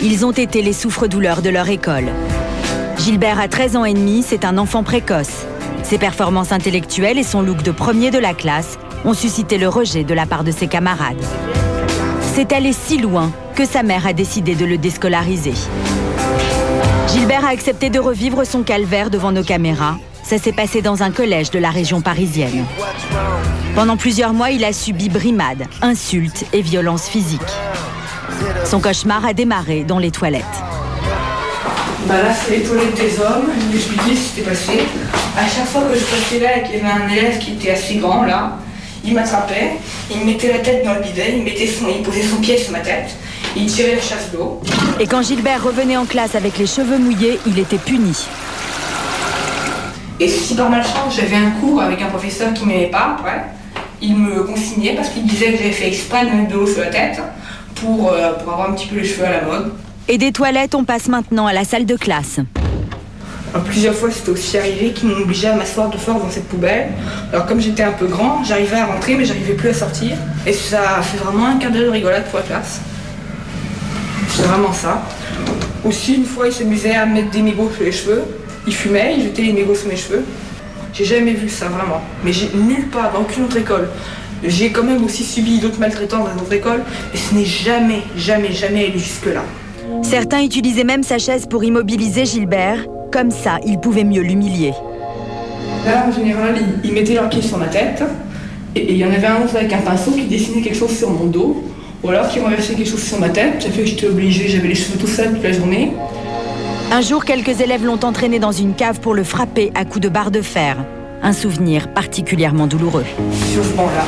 Ils ont été les souffre-douleurs de leur école. Gilbert a 13 ans et demi, c'est un enfant précoce. Ses performances intellectuelles et son look de premier de la classe ont suscité le rejet de la part de ses camarades. C'est allé si loin que sa mère a décidé de le déscolariser. Gilbert a accepté de revivre son calvaire devant nos caméras. Ça s'est passé dans un collège de la région parisienne. Pendant plusieurs mois, il a subi brimades, insultes et violences physiques. Son cauchemar a démarré dans les toilettes. Là, c'est les toilettes des hommes. Je vais expliquer ce qui s'était passé. À chaque fois que je passais là et qu'il y avait un élève qui était assez grand, là, il m'attrapait, il me mettait la tête dans le bidet, il posait son pied sur ma tête, il tirait la chasse d'eau. Et quand Gilbert revenait en classe avec les cheveux mouillés, il était puni. Et si par malchance j'avais un cours avec un professeur qui ne m'aimait pas, après, il me consignait parce qu'il disait que j'avais fait exprès de mettre de l'eau sur la tête pour avoir un petit peu les cheveux à la mode. Et des toilettes, on passe maintenant à la salle de classe. Plusieurs fois, c'était aussi arrivé qu'ils m'ont obligé à m'asseoir de force dans cette poubelle. Alors comme j'étais un peu grand, j'arrivais à rentrer mais j'arrivais plus à sortir. Et ça a fait vraiment un quart d'heure de rigolade pour la classe. C'est vraiment ça. Aussi, une fois, ils s'amusaient à mettre des mégots sur les cheveux. Ils fumaient, ils jetaient les mégots sur mes cheveux. J'ai jamais vu ça, vraiment. Mais j'ai nulle part, dans aucune autre école. J'ai quand même aussi subi d'autres maltraitances dans d'autres écoles, mais ce n'est jamais allé jusque-là. Certains utilisaient même sa chaise pour immobiliser Gilbert. Comme ça, ils pouvaient mieux l'humilier. Là, en général, ils mettaient leurs pieds sur ma tête. Et il y en avait un autre avec un pinceau qui dessinait quelque chose sur mon dos. Ou alors qui renversait quelque chose sur ma tête. Ça fait que j'étais obligée, j'avais les cheveux tout sales toute la journée. Un jour, quelques élèves l'ont entraîné dans une cave pour le frapper à coups de barre de fer. Un souvenir particulièrement douloureux. Sur ce banc-là.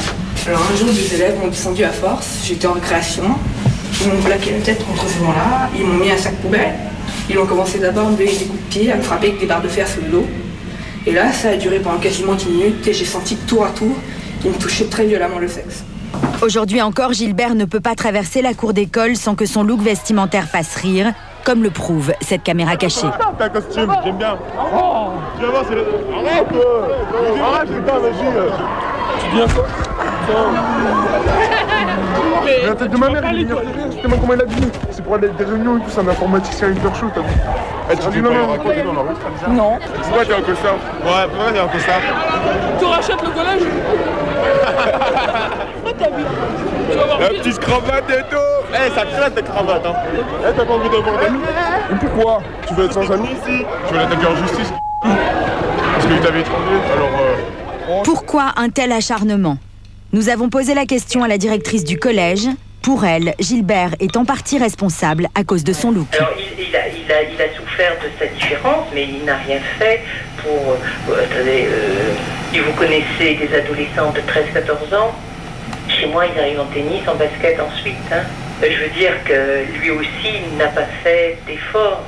Alors un jour, des élèves m'ont descendu à force. J'étais en récréation. Ils m'ont plaqué la tête contre ce banc-là. Ils m'ont mis un sac poubelle. Ils ont commencé d'abord à me donner des coups de pied, à me frapper avec des barres de fer sur le dos. Et là, ça a duré pendant quasiment 10 minutes et j'ai senti tour à tour qu'ils me touchaient très violemment le sexe. Aujourd'hui encore, Gilbert ne peut pas traverser la cour d'école sans que son look vestimentaire fasse rire, comme le prouve cette caméra cachée. T'as un costume, j'aime bien. Oh, tu vas voir, c'est le... Arrête, putain, vas-y. Tu viens quoi? Mais la tête de ma mère, il est venir derrière, je te demande comment il a habillé. C'est pour aller à des réunions et tout, c'est un informaticien hyper chaud, t'as vu? Tu dis non, non. Pourquoi t'es en costard? Ouais, pourquoi t'es en costard? Tu rachètes le collège? La petite cravate et tout. Eh, ça claque ta cravate, hein. Eh, t'as pas envie d'avoir d'amis? Et pourquoi? Tu veux être sans amis ici? Tu veux l'attaquer en justice? Parce qu'il t'avait étranglé, alors... Pourquoi un tel acharnement? Nous avons posé la question à la directrice du collège. Pour elle, Gilbert est en partie responsable à cause de son look. Alors, il a souffert de sa différence, mais il n'a rien fait pour... attendez, vous connaissez des adolescents de 13-14 ans. Chez moi, ils arrivent en tennis, en basket ensuite. Hein. Je veux dire que lui aussi, il n'a pas fait d'efforts.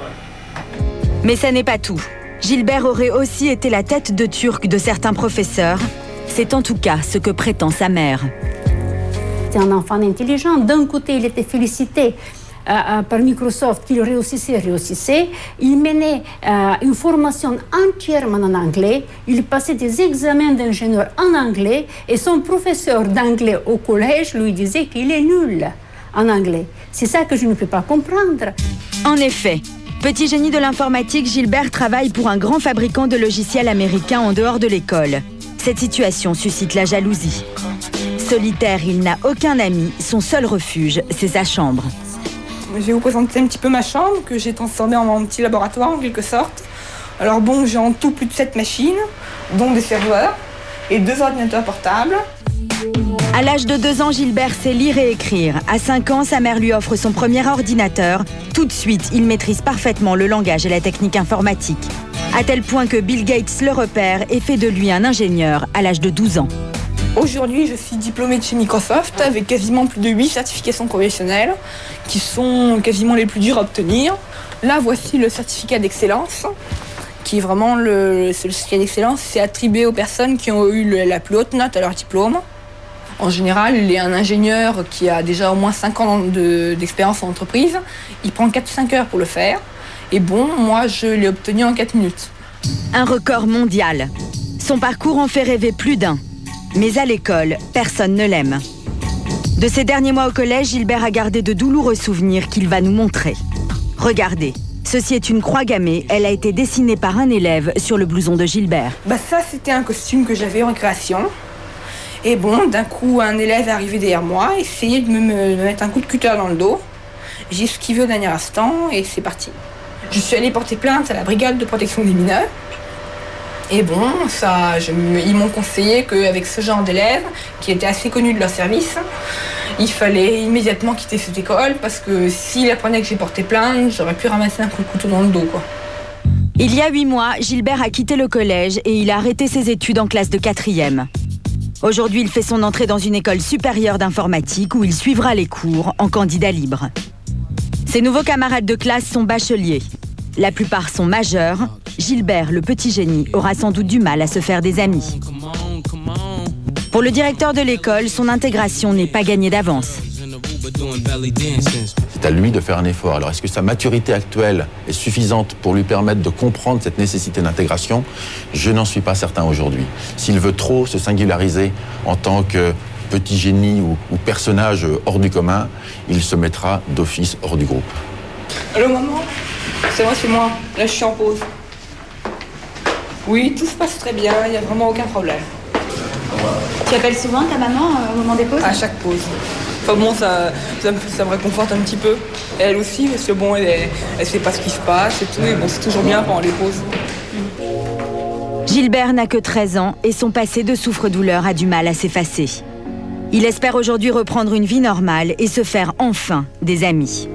Mais ça n'est pas tout. Gilbert aurait aussi été la tête de turc de certains professeurs. C'est en tout cas ce que prétend sa mère. C'est un enfant intelligent. D'un côté, il était félicité par Microsoft qu'il réussissait. Il menait une formation entièrement en anglais. Il passait des examens d'ingénieur en anglais. Et son professeur d'anglais au collège lui disait qu'il est nul en anglais. C'est ça que je ne peux pas comprendre. En effet, petit génie de l'informatique, Gilbert travaille pour un grand fabricant de logiciels américain en dehors de l'école. Cette situation suscite la jalousie. Solitaire, il n'a aucun ami. Son seul refuge, c'est sa chambre. Je vais vous présenter un petit peu ma chambre, que j'ai transformée en petit laboratoire en quelque sorte. Alors bon, j'ai en tout plus de 7 machines, dont des serveurs et 2 ordinateurs portables. À l'âge de 2 ans, Gilbert sait lire et écrire. À 5 ans, sa mère lui offre son premier ordinateur. Tout de suite, il maîtrise parfaitement le langage et la technique informatique. À tel point que Bill Gates le repère et fait de lui un ingénieur à l'âge de 12 ans. Aujourd'hui, je suis diplômée de chez Microsoft avec quasiment plus de 8 certifications professionnelles qui sont quasiment les plus dures à obtenir. Là, voici le certificat d'excellence, qui est vraiment le certificat d'excellence. C'est attribué aux personnes qui ont eu la plus haute note à leur diplôme. En général, un ingénieur qui a déjà au moins 5 ans d'expérience en entreprise, il prend 4-5 heures pour le faire. Et bon, moi, je l'ai obtenu en 4 minutes. Un record mondial. Son parcours en fait rêver plus d'un. Mais à l'école, personne ne l'aime. De ses derniers mois au collège, Gilbert a gardé de douloureux souvenirs qu'il va nous montrer. Regardez, ceci est une croix gammée. Elle a été dessinée par un élève sur le blouson de Gilbert. Ça, c'était un costume que j'avais en récréation. Et bon, d'un coup, un élève est arrivé derrière moi, essayait de me mettre un coup de cutter dans le dos. J'ai esquivé au dernier instant et c'est parti. Je suis allée porter plainte à la brigade de protection des mineurs. Et bon, ils m'ont conseillé qu'avec ce genre d'élèves, qui étaient assez connus de leur service, il fallait immédiatement quitter cette école parce que s'il apprenait que j'ai porté plainte, j'aurais pu ramasser un coup de couteau dans le dos, quoi. Il y a 8 mois, Gilbert a quitté le collège et il a arrêté ses études en classe de 4e. Aujourd'hui, il fait son entrée dans une école supérieure d'informatique où il suivra les cours en candidat libre. Ses nouveaux camarades de classe sont bacheliers. La plupart sont majeurs. Gilbert, le petit génie, aura sans doute du mal à se faire des amis. Pour le directeur de l'école, son intégration n'est pas gagnée d'avance. C'est à lui de faire un effort. Alors, est-ce que sa maturité actuelle est suffisante pour lui permettre de comprendre cette nécessité d'intégration? Je n'en suis pas certain aujourd'hui. S'il veut trop se singulariser en tant que petit génie ou personnage hors du commun, il se mettra d'office hors du groupe. Allô, maman? C'est moi. Là, je suis en pause. Oui, tout se passe très bien, il n'y a vraiment aucun problème. Tu appelles souvent ta maman au moment des pauses? À chaque pause. Enfin bon, ça me réconforte un petit peu. Et elle aussi, parce que bon, elle sait pas ce qui se passe et tout. Et bon, c'est toujours bien pendant les pauses. Gilbert n'a que 13 ans et son passé de souffre-douleur a du mal à s'effacer. Il espère aujourd'hui reprendre une vie normale et se faire enfin des amis.